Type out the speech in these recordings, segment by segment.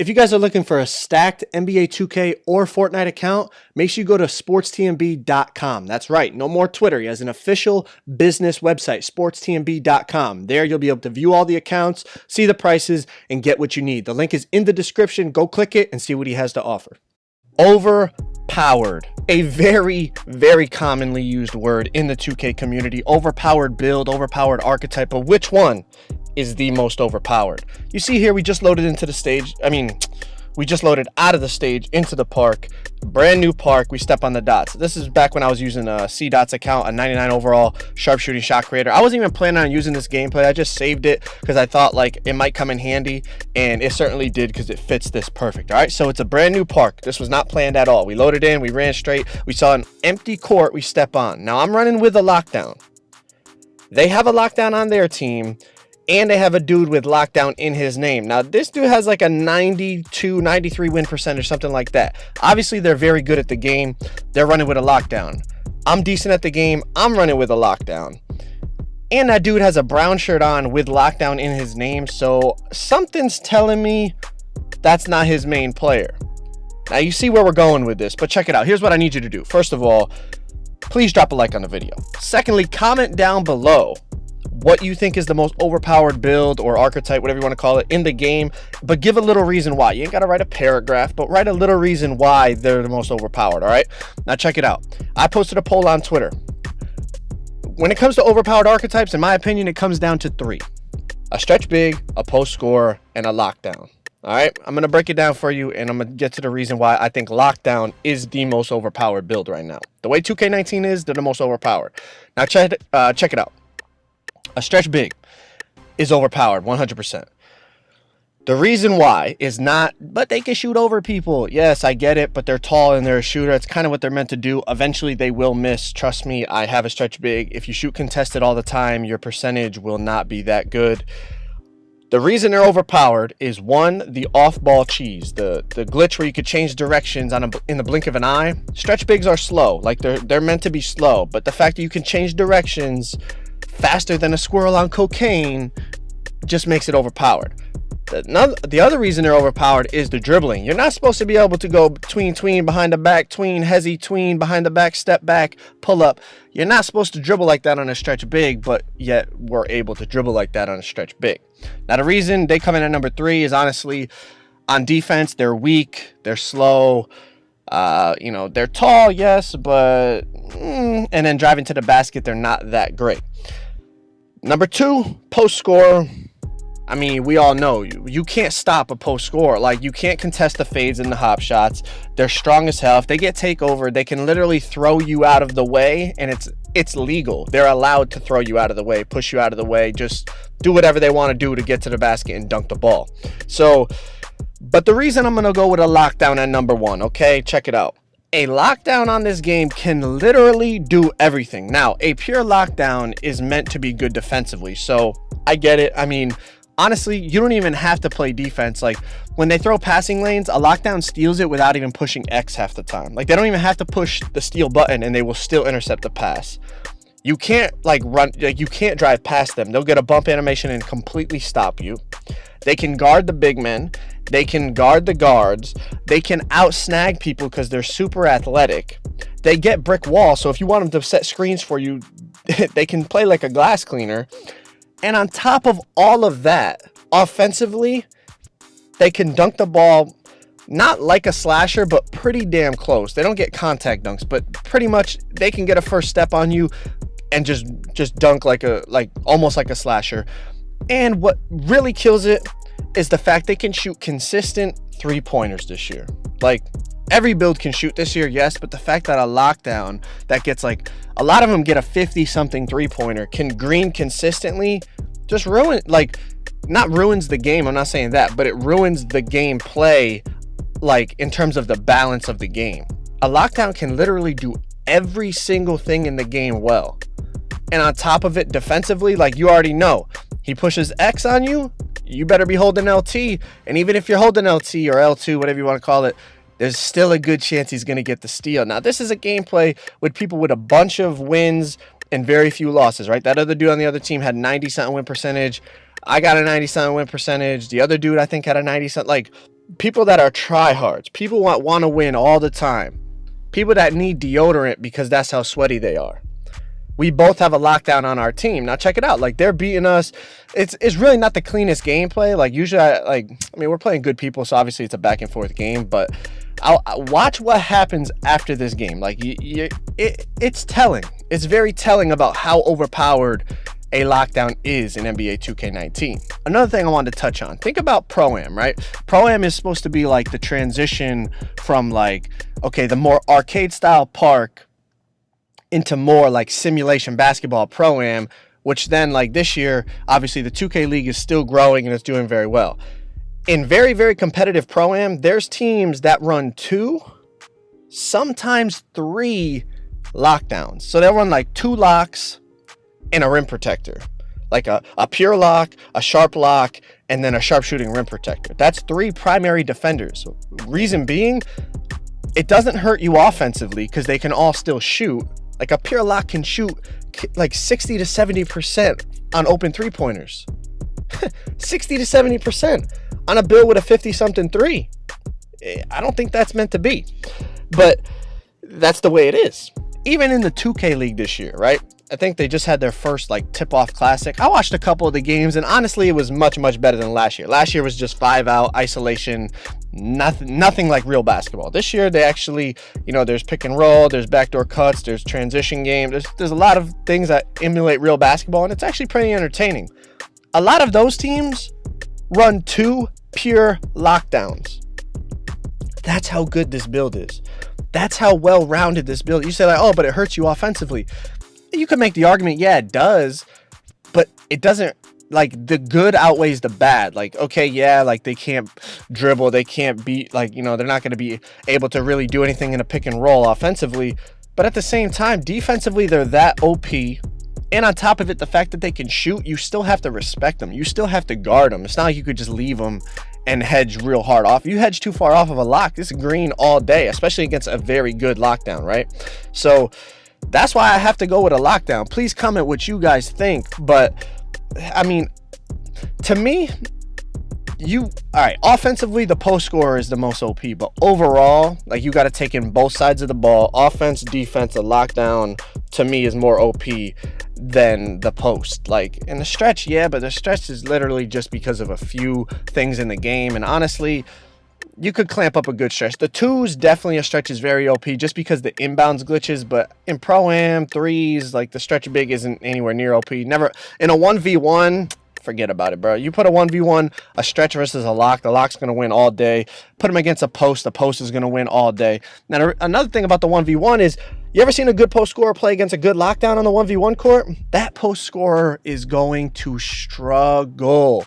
If you guys are looking for a stacked NBA 2K or Fortnite account, make sure you go to sportstnb.com. That's right, no more Twitter. He has an official business website, sportstnb.com. There you'll be able to view all the accounts, see the prices, and get what you need. The link is in the description. Go click it and see what he has to offer. Overpowered, a very, very commonly used word in the 2K community. Overpowered build, overpowered archetype, but which one is the most overpowered? You see here, we just loaded into the stage. We just loaded out of the stage into the park. Brand new park. We step on the dots. This is back when I was using a C-Dots account, a 99 overall sharpshooting shot creator. I wasn't even planning on using this gameplay. I just saved it because I thought like it might come in handy, and it certainly did because it fits this perfect. All right, so it's a brand new park. This was not planned at all. We loaded in, we ran straight. We saw an empty court, we step on. Now I'm running with a lockdown. They have a lockdown on their team, and they have a dude with lockdown in his name. Now, this dude has like a 92, 93 win percentage, something like that. Obviously, they're very good at the game. They're running with a lockdown. I'm decent at the game. I'm running with a lockdown. And that dude has a brown shirt on with lockdown in his name. So something's telling me that's not his main player. Now, you see where we're going with this, but check it out. Here's what I need you to do. First of all, please drop a like on the video. Secondly, comment down below what you think is the most overpowered build or archetype, whatever you want to call it, in the game, but give a little reason why. You ain't got to write a paragraph, but write a little reason why they're the most overpowered. All right, now check it out. I posted a poll on Twitter. When it comes to overpowered archetypes, in my opinion, it comes down to three: a stretch big, a post scorer, and a lockdown. All right, I'm gonna break it down for you, and I'm gonna get to the reason why I think lockdown is the most overpowered build right now. The way 2K19 is, they're the most overpowered. Now check it out. A stretch big is overpowered 100%. The reason why is not, but they can shoot over people. Yes, I get it, but they're tall and they're a shooter. It's kind of what they're meant to do. Eventually, they will miss. Trust me, I have a stretch big. If you shoot contested all the time, your percentage will not be that good. The reason they're overpowered is, one, the off-ball cheese, the glitch where you could change directions in the blink of an eye. Stretch bigs are slow, like they're meant to be slow, but the fact that you can change directions faster than a squirrel on cocaine just makes it overpowered. The other reason they're overpowered is the dribbling. You're not supposed to be able to go tween behind the back, tween hezzy, tween behind the back, step back, pull up. You're not supposed to dribble like that on a stretch big, but yet we're able to dribble like that on a stretch big. Now the reason they come in at number 3 is honestly on defense. They're weak, they're slow. They're tall, yes, but and then driving to the basket, they're not that great. Number 2, post scorer. I mean, we all know you can't stop a post scorer. Like, you can't contest the fades and the hop shots. They're strong as hell. If they get takeover, they can literally throw you out of the way, and it's legal. They're allowed to throw you out of the way, push you out of the way, just do whatever they want to do to get to the basket and dunk the ball. So, but the reason I'm going to go with a lockdown at number 1, okay? Check it out. A lockdown on this game can literally do everything. Now, a pure lockdown is meant to be good defensively, so I get it. I mean, honestly, you don't even have to play defense. Like, when they throw passing lanes, a lockdown steals it without even pushing X half the time. Like, they don't even have to push the steal button, and they will still intercept the pass. You can't you can't drive past them. They'll get a bump animation and completely stop you. They can guard the big men. They can guard the guards. They can out-snag people because they're super athletic. They get brick walls, so if you want them to set screens for you, they can play like a glass cleaner. And on top of all of that, offensively, they can dunk the ball, not like a slasher, but pretty damn close. They don't get contact dunks, but pretty much they can get a first step on you and just dunk almost like a slasher. And what really kills it is the fact they can shoot consistent 3-pointers this year. Like, every build can shoot this year, yes, but the fact that a lockdown that gets like, a lot of them get a 50-something 3-pointer, can green consistently, just not ruins the game. I'm not saying that, but it ruins the gameplay, like, in terms of the balance of the game. A lockdown can literally do every single thing in the game well. And on top of it, defensively, like, you already know, he pushes X on you, you better be holding LT. And even if you're holding LT or L2, whatever you want to call it, there's still a good chance he's going to get the steal. Now, this is a gameplay with people with a bunch of wins and very few losses, right? That other dude on the other team had 90-something win percentage. I got a 90-something win percentage. The other dude, I think, had a 90-something. Like, people that are tryhards, people want to win all the time, people that need deodorant because that's how sweaty they are. We both have a lockdown on our team. Now check it out. Like, they're beating us. It's really not the cleanest gameplay. Like, usually, I mean, we're playing good people, so obviously it's a back and forth game. But I'll watch what happens after this game. Like, it's telling. It's very telling about how overpowered a lockdown is in NBA 2K19. Another thing I wanted to touch on. Think about Pro-Am, right? Pro-Am is supposed to be like the transition from, like, okay, the more arcade style park into more like simulation basketball Pro-Am, which then, like, this year, obviously the 2K League is still growing and it's doing very well. In very, very competitive Pro-Am, there's teams that run 2, sometimes 3 lockdowns. So they'll run like 2 locks and a rim protector. Like a pure lock, a sharp lock, and then a sharpshooting rim protector. That's 3 primary defenders. Reason being, it doesn't hurt you offensively because they can all still shoot. Like, a pure lock can shoot like 60 to 70% on open 3-pointers. 60 to 70% on a build with a 50-something 3. I don't think that's meant to be. But that's the way it is. Even in the 2K League this year, right? I think they just had their first, like, tip-off classic. I watched a couple of the games, and honestly, it was much, much better than last year. Last year was just 5-out, isolation, nothing like real basketball. This year, they actually, you know, there's pick and roll, there's backdoor cuts, there's transition game. There's a lot of things that emulate real basketball, and it's actually pretty entertaining. A lot of those teams run 2 pure lockdowns. That's how good this build is. That's how well-rounded this build. You say, like, oh, but it hurts you offensively. You could make the argument, yeah, it does, but it doesn't. Like, the good outweighs the bad. Like, okay, yeah, like, they can't dribble, they can't beat, like, you know, they're not going to be able to really do anything in a pick and roll offensively, but at the same time, defensively, they're that OP, and on top of it, the fact that they can shoot, you still have to respect them. You still have to guard them. It's not like you could just leave them and hedge real hard off. You hedge too far off of a lock, it's green all day, especially against a very good lockdown, right? So that's why I have to go with a lockdown. Please comment what you guys think. But I mean, to me, all right, offensively, the post scorer is the most OP, but overall, like, you got to take in both sides of the ball. Offense, defense, a lockdown to me is more OP than the post. Like, in the stretch, yeah, but the stretch is literally just because of a few things in the game, and honestly, you could clamp up a good stretch. The 2s, definitely a stretch is very OP just because the inbounds glitches, but in Pro-Am 3s, like, the stretch big isn't anywhere near OP. Never in a 1v1, forget about it, bro. You put a 1v1, a stretch versus a lock, the lock's going to win all day. Put him against a post, the post is going to win all day. Now, another thing about the 1v1 is, you ever seen a good post scorer play against a good lockdown on the 1v1 court? That post scorer is going to struggle.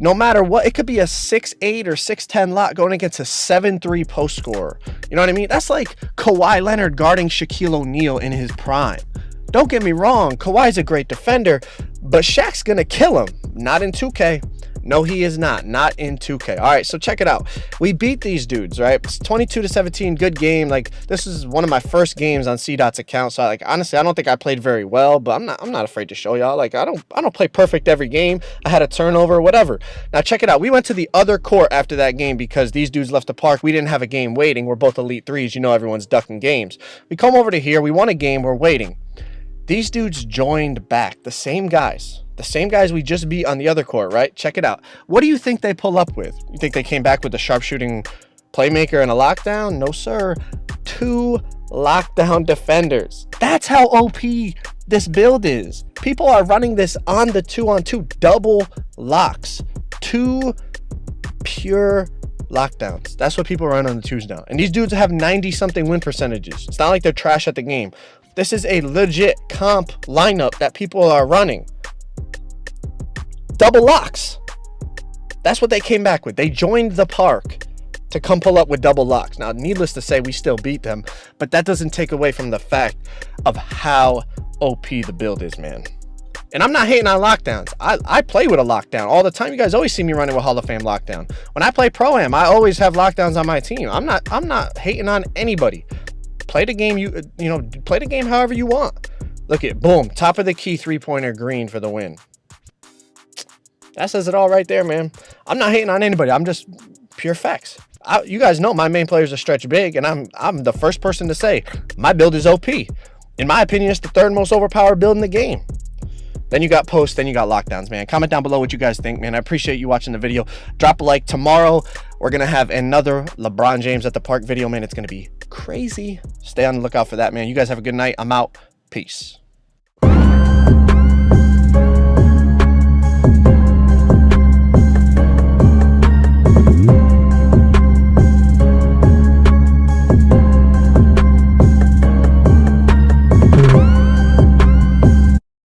No matter what, it could be a 6'8 or 6'10 lock going against a 7'3 post scorer. You know what I mean? That's like Kawhi Leonard guarding Shaquille O'Neal in his prime. Don't get me wrong, Kawhi's a great defender, but Shaq's gonna kill him. Not in 2K. No, he is not. Not in 2K. All right, so check it out. We beat these dudes, right? It's 22-17, good game. Like, this is one of my first games on C-Dot's account, so, like, honestly, I don't think I played very well, but I'm not afraid to show y'all. Like, I don't play perfect every game. I had a turnover, whatever. Now, check it out. We went to the other court after that game because these dudes left the park. We didn't have a game waiting. We're both Elite 3s. You know everyone's ducking games. We come over to here. We won a game. We're waiting. These dudes joined back. The same guys we just beat on the other court, right? Check it out. What do you think they pull up with? You think they came back with a sharpshooting playmaker and a lockdown? No, sir. 2 lockdown defenders. That's how OP this build is. People are running this on the 2-on-2 double locks. 2 pure lockdowns. That's what people run on the 2s now. And these dudes have 90-something win percentages. It's not like they're trash at the game. This is a legit comp lineup that people are running. Double locks. That's what they came back with. They joined the park to come pull up with double locks. Now, needless to say, we still beat them, but that doesn't take away from the fact of how OP the build is, man. And I'm not hating on lockdowns. I play with a lockdown all the time. You guys always see me running with Hall of Fame lockdown. When I play Pro-Am, I always have lockdowns on my team. I'm not hating on anybody. Play the game play the game however you want. Look at, boom, top of the key 3-pointer green for the win. That says it all right there, man. I'm not hating on anybody. I'm just pure facts. You guys know my main players are stretch big, and I'm the first person to say my build is OP. In my opinion, it's the third most overpowered build in the game. Then you got posts, then you got lockdowns, man. Comment down below what you guys think, man. I appreciate you watching the video. Drop a like. Tomorrow, we're going to have another LeBron James at the park video, man. It's going to be crazy. Stay on the lookout for that, man. You guys have a good night. I'm out. Peace.